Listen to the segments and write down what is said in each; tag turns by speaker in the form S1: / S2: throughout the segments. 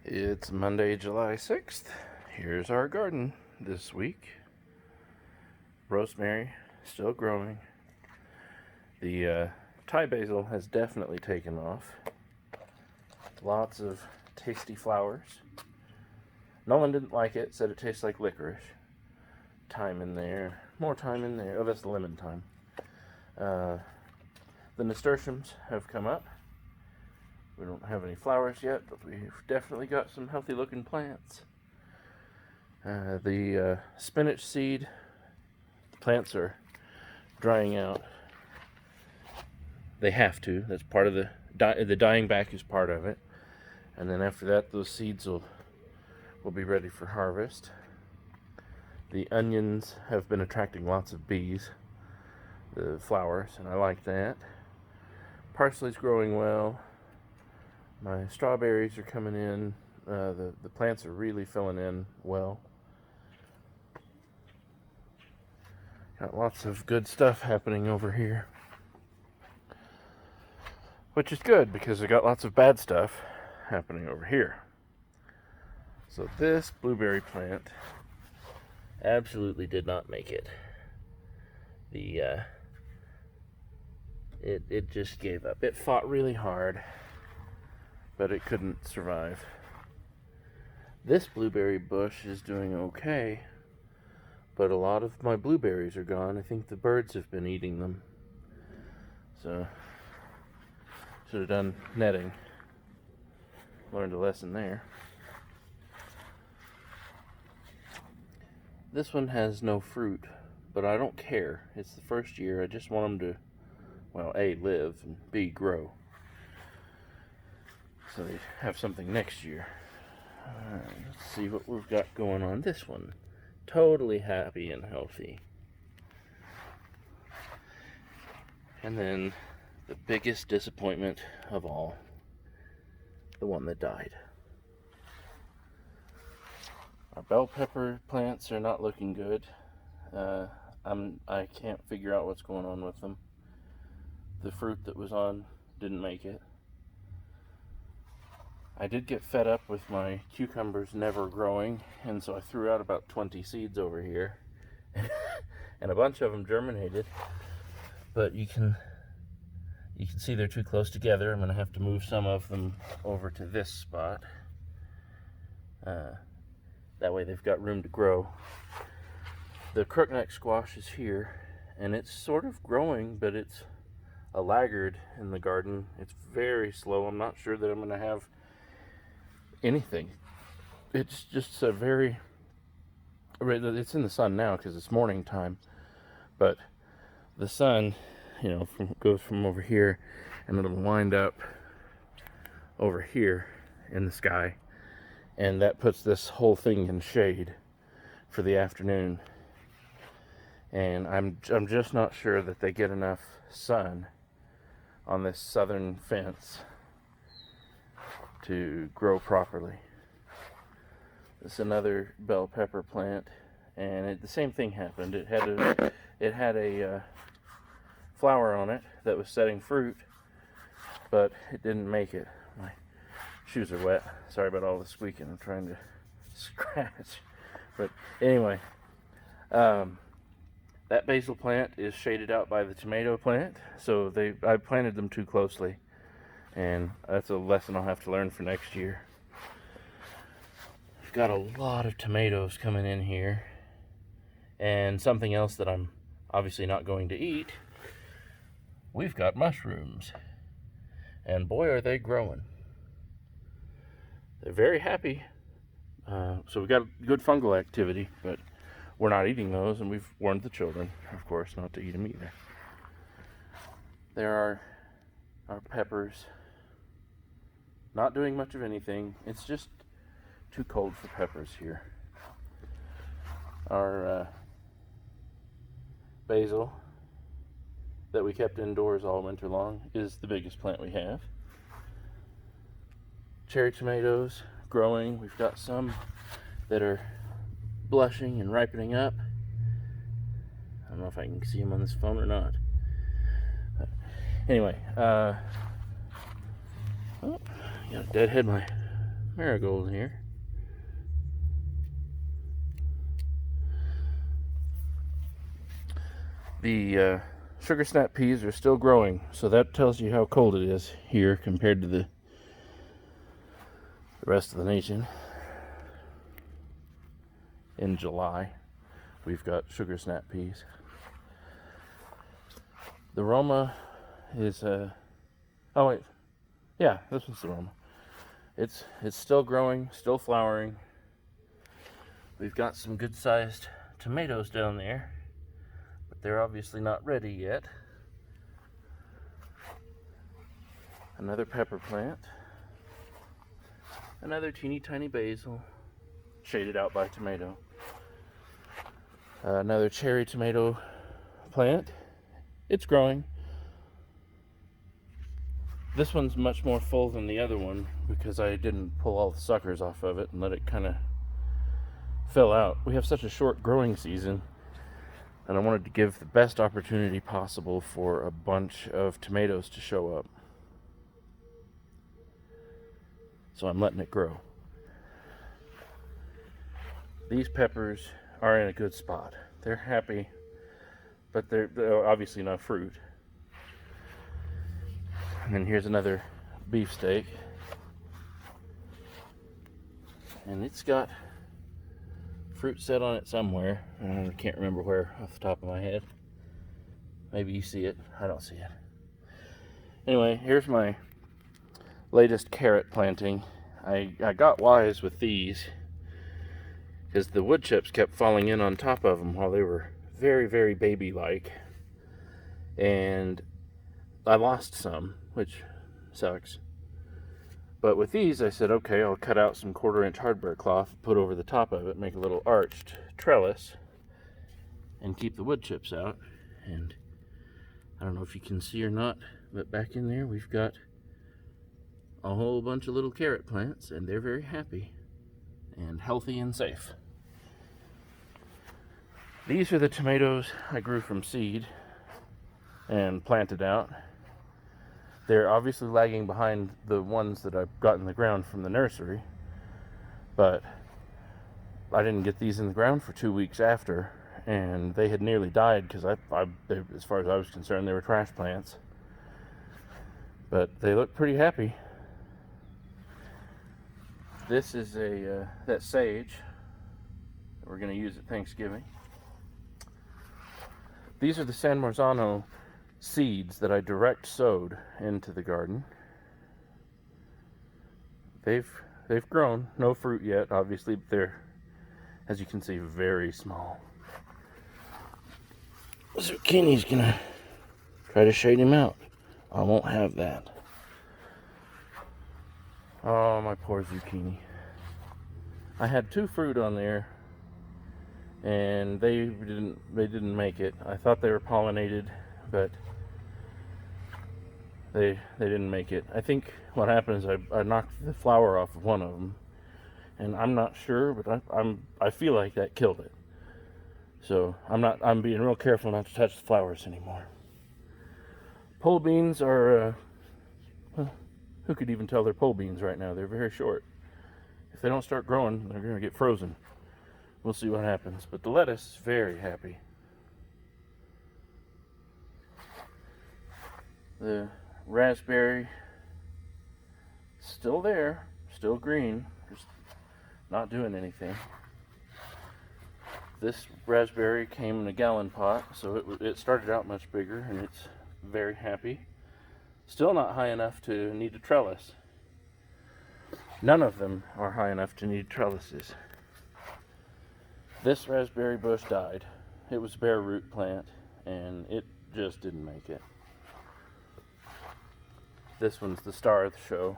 S1: It's Monday, July 6th. Here's our garden this week. Rosemary, still growing. The Thai basil has definitely taken off. Lots of tasty flowers. Nolan didn't like it, said it tastes like licorice. Thyme in there, more thyme in there. Oh, that's the lemon thyme. The nasturtiums have come up. We don't have any flowers yet, but we've definitely got some healthy looking plants. The spinach seed plants are drying out. They have to. That's part of the dying back is part of it. And then after that, those seeds will be ready for harvest. The onions have been attracting lots of bees, the flowers, and I like that. Parsley's growing well. My strawberries are coming in. The plants are really filling in well. Got lots of good stuff happening over here, which is good because I got lots of bad stuff happening over here. So this blueberry plant absolutely did not make it. It just gave up. It fought really hard, but it couldn't survive. This blueberry bush is doing okay, but a lot of my blueberries are gone. I think the birds have been eating them. So, should have done netting. Learned a lesson there. This one has no fruit, but I don't care. It's the first year. I just want them to, well, A, live, and B, grow. So they have something next year. Let's see what we've got going on. This one, totally happy and healthy. And then the biggest disappointment of all, the one that died. Our bell pepper plants are not looking good. I can't figure out what's going on with them. The fruit that was on didn't make it. I did get fed up with my cucumbers never growing, and so I threw out about 20 seeds over here. And a bunch of them germinated, but you can see they're too close together. I'm going to have to move some of them over to this spot. That way they've got room to grow. The crookneck squash is here, and it's sort of growing, but it's a laggard in the garden. It's very slow. I'm not sure that I'm going to have anything. It's just a very, it's in the sun now because it's morning time, but the sun, goes from over here and it'll wind up over here in the sky, and that puts this whole thing in shade for the afternoon. And I'm just not sure that they get enough sun on this southern fence to grow properly. This is another bell pepper plant, and the same thing happened. It had a flower on it that was setting fruit, but it didn't make it. My shoes are wet. Sorry about all the squeaking. I'm trying to scratch. But anyway, that basil plant is shaded out by the tomato plant, so I planted them too closely. And that's a lesson I'll have to learn for next year. We've got a lot of tomatoes coming in here. And something else that I'm obviously not going to eat. We've got mushrooms. And boy, are they growing. They're very happy. So we've got good fungal activity, but we're not eating those. And we've warned the children, of course, not to eat them either. There are our peppers. Not doing much of anything. It's just too cold for peppers here. Our basil that we kept indoors all winter long is the biggest plant we have. Cherry tomatoes growing. We've got some that are blushing and ripening up. I don't know if I can see them on this phone or not. Anyway, got a dead headlight. marigold here. The sugar snap peas are still growing, so that tells you how cold it is here compared to the rest of the nation. In July, we've got sugar snap peas. The Roma is oh wait, yeah, this was the Roma. It's still growing, still flowering. We've got some good-sized tomatoes down there, but they're obviously not ready yet. Another pepper plant. Another teeny tiny basil, shaded out by tomato. Another cherry tomato plant. It's growing. This one's much more full than the other one because I didn't pull all the suckers off of it and let it kind of fill out. We have such a short growing season, and I wanted to give the best opportunity possible for a bunch of tomatoes to show up. So I'm letting it grow. These peppers are in a good spot. They're happy, but they're obviously not fruit. And then here's another beefsteak. And it's got fruit set on it somewhere. I can't remember where off the top of my head. Maybe you see it. I don't see it. Anyway, here's my latest carrot planting. I got wise with these because the wood chips kept falling in on top of them while they were very, very baby-like. And I lost some, which sucks. But with these, I said, okay, I'll cut out some 1/4-inch hardware cloth, put over the top of it, make a little arched trellis, and keep the wood chips out. And I don't know if you can see or not, but back in there, we've got a whole bunch of little carrot plants, and they're very happy and healthy and safe. These are the tomatoes I grew from seed and planted out. They're obviously lagging behind the ones that I've got in the ground from the nursery, but I didn't get these in the ground for 2 weeks after, and they had nearly died because as far as I was concerned, they were trash plants. But they look pretty happy. This is that sage that we're going to use at Thanksgiving. These are the San Marzano seeds that I direct sowed into the garden. They've grown, no fruit yet. Obviously, they're, as you can see, very small. Zucchini's gonna try to shade him out. I won't have that. Oh, my poor zucchini. I had 2 fruit on there, and they didn't make it. I thought they were pollinated, but they didn't make it. I think what happened is I knocked the flower off of one of them, and I'm not sure, but I feel like that killed it. So I'm being real careful not to touch the flowers anymore. Pole beans are who could even tell they're pole beans right now? They're very short. If they don't start growing, they're going to get frozen. We'll see what happens. But the lettuce is very happy. The raspberry, still there, still green, just not doing anything. This raspberry came in a gallon pot, so it started out much bigger, and it's very happy. Still not high enough to need a trellis. None of them are high enough to need trellises. This raspberry bush died. It was a bare root plant, and it just didn't make it. This one's the star of the show.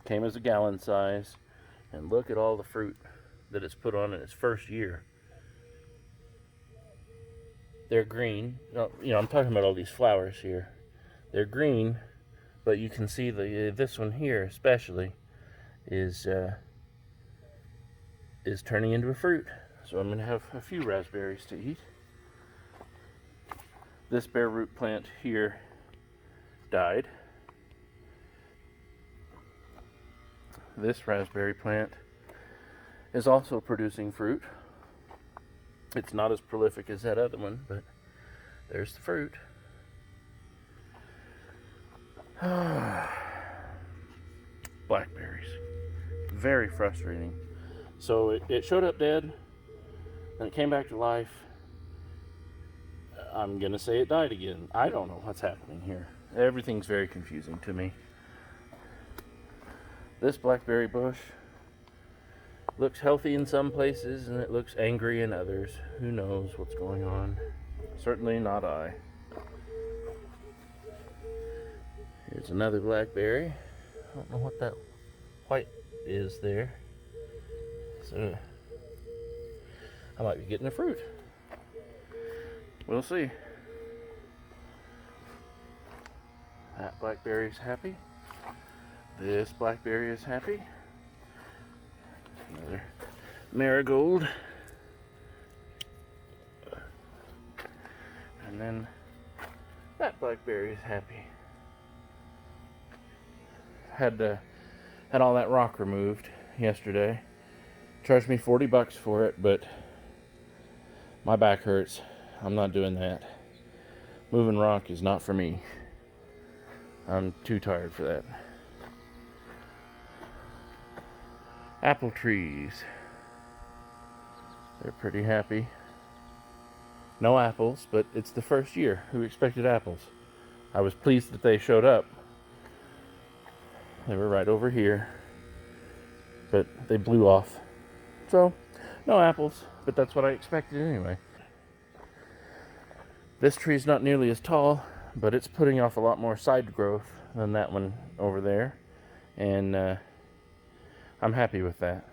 S1: Came as a gallon size, and look at all the fruit that it's put on in its first year. They're green. I'm talking about all these flowers here. They're green, but you can see this one here especially is turning into a fruit. So I'm going to have a few raspberries to eat. This bare root plant here died. this raspberry plant is also producing fruit. It's not as prolific as that other one, but there's the fruit. Blackberries. Very frustrating. So it showed up dead, and it came back to life. I'm gonna say it died again. I don't know what's happening here. Everything's very confusing to me. This blackberry bush looks healthy in some places, and it looks angry in others. Who knows what's going on? Certainly not I. Here's another blackberry. I don't know what that white is there. So I might be getting a fruit. We'll see. That blackberry is happy. This blackberry is happy. Another marigold. And then that blackberry is happy. Had all that rock removed yesterday. Charged me $40 for it, but my back hurts. I'm not doing that. Moving rock is not for me. I'm too tired for that. Apple trees. They're pretty happy. No apples, but it's the first year. Who expected apples? I was pleased that they showed up. They were right over here, but they blew off. So, no apples, but that's what I expected anyway. This tree's not nearly as tall, but it's putting off a lot more side growth than that one over there, and I'm happy with that.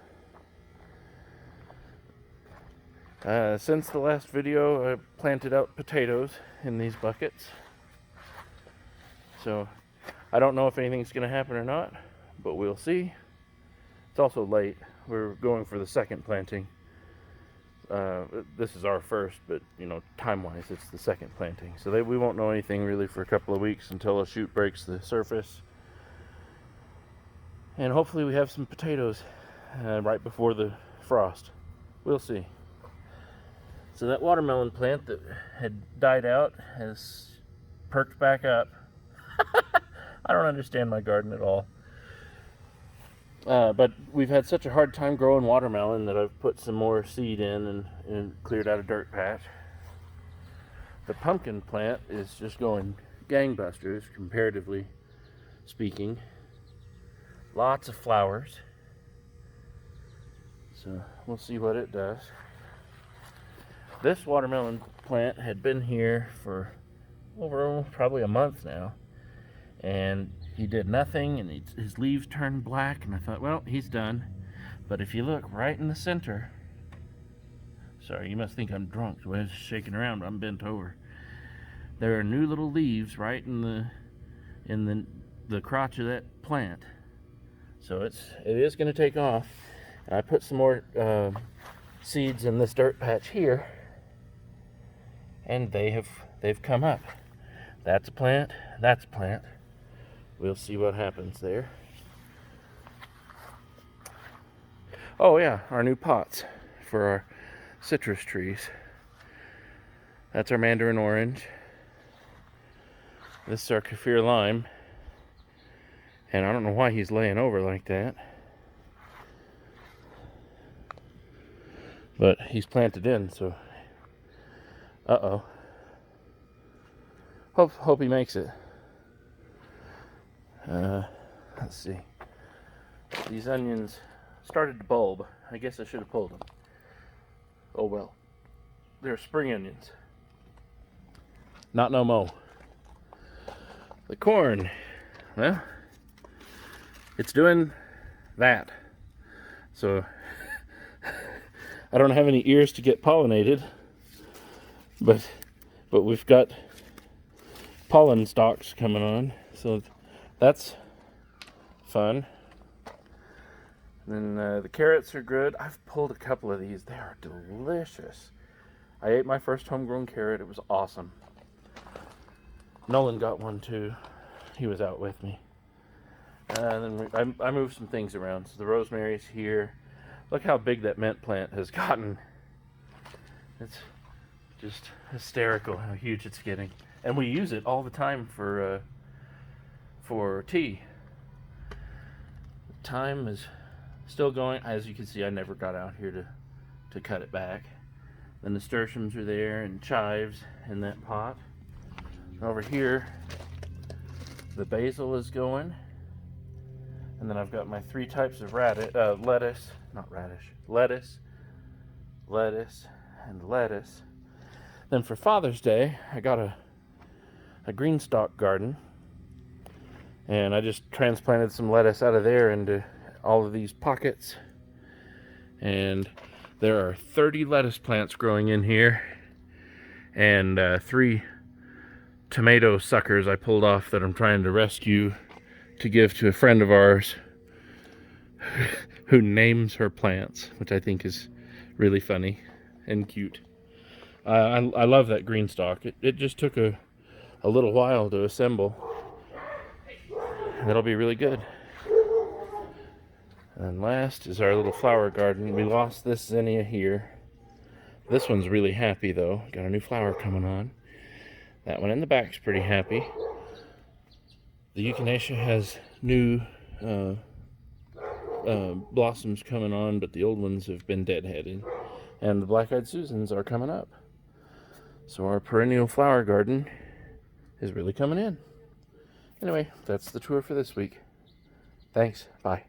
S1: Since the last video, I planted out potatoes in these buckets, so I don't know if anything's going to happen or not, but we'll see. It's also late. We're going for the second planting. This is our first, but you know, time-wise, it's the second planting. So we won't know anything really for a couple of weeks until a shoot breaks the surface. And hopefully we have some potatoes right before the frost. We'll see. So that watermelon plant that had died out has perked back up. I don't understand my garden at all. But we've had such a hard time growing watermelon that I've put some more seed in and cleared out a dirt patch. The pumpkin plant is just going gangbusters, comparatively speaking. Lots of flowers. So we'll see what it does. This watermelon plant had been here for over probably a month now. And he did nothing, and his leaves turned black, and I thought, well, he's done. But if you look right in the center, sorry, you must think I'm drunk, the way I was shaking around, but I'm bent over. There are new little leaves right in the crotch of that plant. So it is going to take off. And I put some more seeds in this dirt patch here, and they've come up. That's a plant. That's a plant. We'll see what happens there. Oh yeah, our new pots for our citrus trees. That's our mandarin orange. This is our kaffir lime. And I don't know why he's laying over like that. But he's planted in, so uh-oh. Hope he makes it. Let's see. These onions started to bulb. I guess I should have pulled them. Oh well. They're spring onions. Not no mo. The corn. Well, it's doing that. So I don't have any ears to get pollinated, but we've got pollen stalks coming on, so that's fun. And then the carrots are good. I've pulled a couple of these. They are delicious. I ate my first homegrown carrot. It was awesome. Nolan got one too. He was out with me. And then I moved some things around. So the rosemary's here. Look how big that mint plant has gotten. It's just hysterical how huge it's getting. And we use it all the time for tea. Thyme is still going. As you can see, I never got out here to cut it back. The nasturtiums are there and chives in that pot. Over here, the basil is going. And then I've got my 3 types of lettuce, and lettuce. Then for Father's Day, I got a green stalk garden. And I just transplanted some lettuce out of there into all of these pockets. And there are 30 lettuce plants growing in here. And 3 tomato suckers I pulled off that I'm trying to rescue to give to a friend of ours who names her plants, which I think is really funny and cute. I love that green stalk. It just took a little while to assemble. That'll be really good. And last is our little flower garden. We lost this zinnia here. This one's really happy though. Got a new flower coming on. That one in the back's pretty happy. The echinacea has new blossoms coming on, but the old ones have been deadheaded. And the black-eyed Susans are coming up. So our perennial flower garden is really coming in. Anyway, that's the tour for this week. Thanks. Bye.